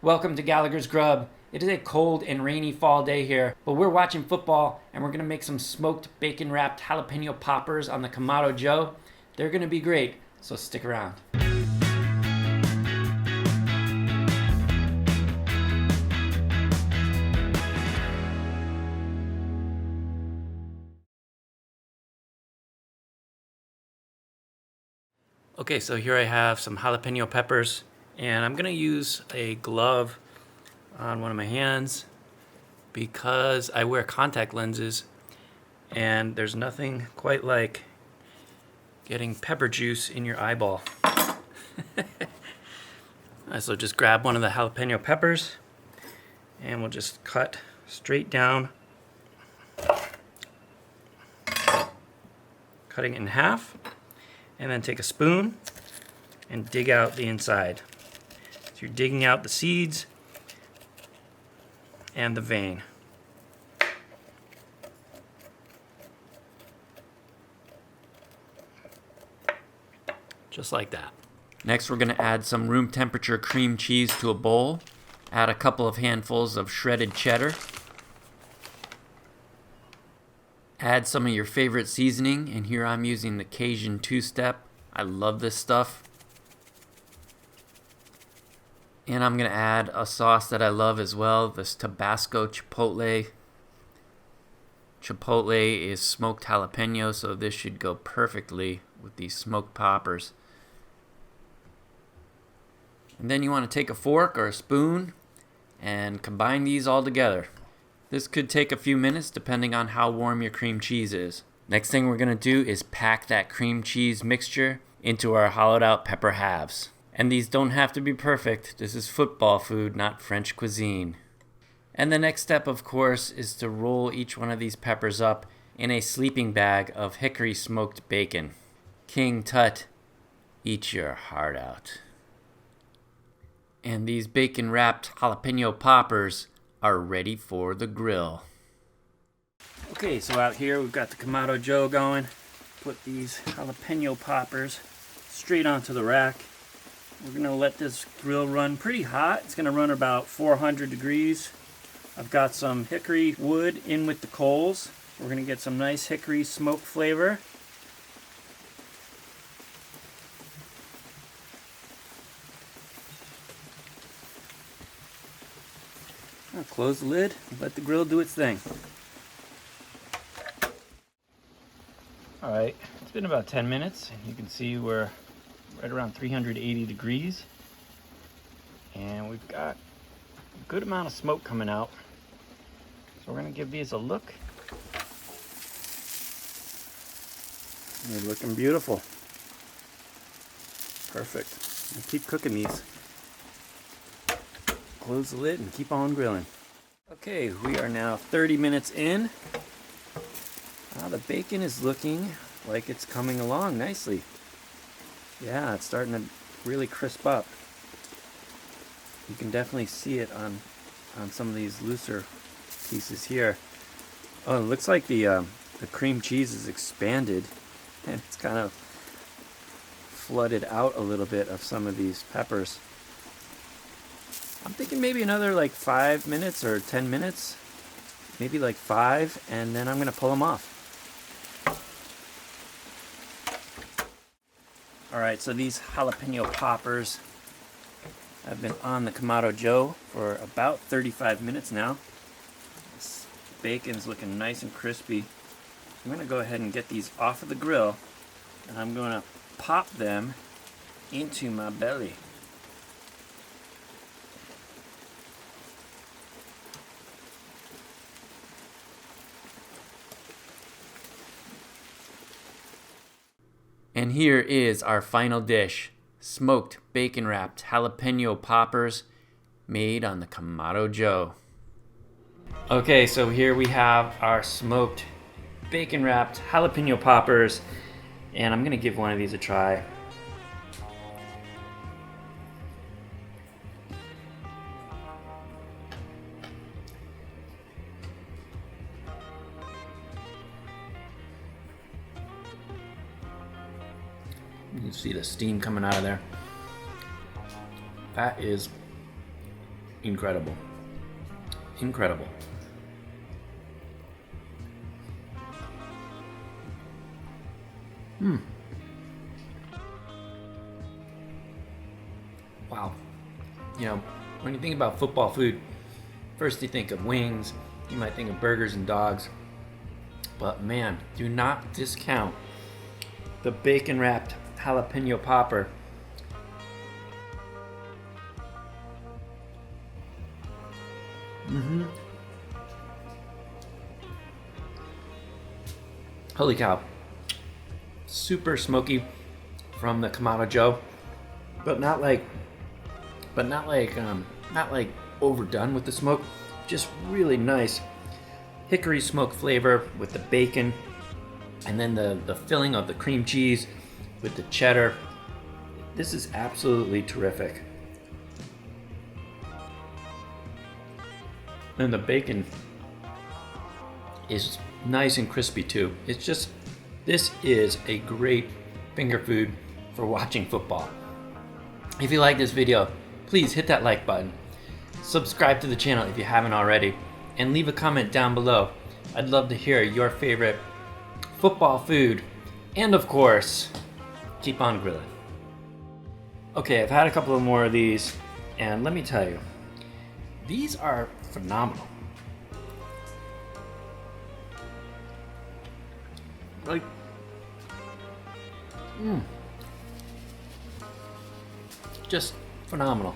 Welcome to Gallagher's Grub. It is a cold and rainy fall day here, but we're watching football and we're going to make some smoked bacon wrapped jalapeno poppers on the Kamado Joe. They're going to be great, so stick around. Okay, so here I have some jalapeno peppers, and I'm going to use a glove on one of my hands because I wear contact lenses, and there's nothing quite like getting pepper juice in your eyeball. So just grab one of the jalapeno peppers, and we'll just cut straight down, cutting it in half. And then take a spoon and dig out the inside. So you're digging out the seeds and the vein. Just like that. Next, we're going to add some room temperature cream cheese to a bowl. Add a couple of handfuls of shredded cheddar. Add some of your favorite seasoning, and here I'm using the Cajun two-step. I love this stuff. And I'm going to add a sauce that I love as well, this Tabasco Chipotle. Chipotle is smoked jalapeno, so this should go perfectly with these smoked poppers. And then you want to take a fork or a spoon and combine these all together. This could take a few minutes depending on how warm your cream cheese is. Next thing we're going to do is pack that cream cheese mixture into our hollowed out pepper halves. And these don't have to be perfect. This is football food, not French cuisine. And the next step, of course, is to roll each one of these peppers up in a sleeping bag of hickory smoked bacon. King Tut, eat your heart out. And these bacon wrapped jalapeno poppers are ready for the grill. Okay, so out here we've got the Kamado Joe going. Put these jalapeno poppers straight onto the rack. We're gonna let this grill run pretty hot. It's gonna run about 400 degrees. I've got some hickory wood in with the coals. We're gonna get some nice hickory smoke flavor. I'll close the lid and let the grill do its thing. Alright, it's been about 10 minutes, and you can see we're right around 380 degrees. And we've got a good amount of smoke coming out. So we're going to give these a look. They're looking beautiful. Perfect. I'll keep cooking these. Close the lid and keep on grilling. Okay, we are now 30 minutes in. The bacon is looking like it's coming along nicely. Yeah, it's starting to really crisp up. You can definitely see it on some of these looser pieces here. Oh, it looks like the cream cheese is expanded, and it's kind of flooded out a little bit of some of these peppers. I'm thinking maybe another like 5 minutes or 10 minutes, maybe like 5, and then I'm going to pull them off. Alright, so these jalapeno poppers have been on the Kamado Joe for about 35 minutes now. This bacon's looking nice and crispy. I'm going to go ahead and get these off of the grill, and I'm going to pop them into my belly. And here is our final dish, smoked bacon wrapped jalapeno poppers made on the Kamado Joe. Okay, so here we have our smoked bacon wrapped jalapeno poppers, and I'm gonna give one of these a try. You can see the steam coming out of there. That is incredible. Incredible. Wow. You know, when you think about football food, first you think of wings, you might think of burgers and dogs. But man, do not discount the bacon-wrapped jalapeno popper. Holy cow. Super smoky from the Kamado Joe, but not like overdone with the smoke. Just really nice hickory smoke flavor with the bacon, and then the filling of the cream cheese with the cheddar. This is absolutely terrific. And the bacon is nice and crispy too. It's just, this is a great finger food for watching football. If you like this video, please hit that like button. Subscribe to the channel if you haven't already, and leave a comment down below. I'd love to hear your favorite football food, and of course, keep on grilling. Okay, I've had a couple of more of these, and let me tell you, these are phenomenal. Like, just phenomenal.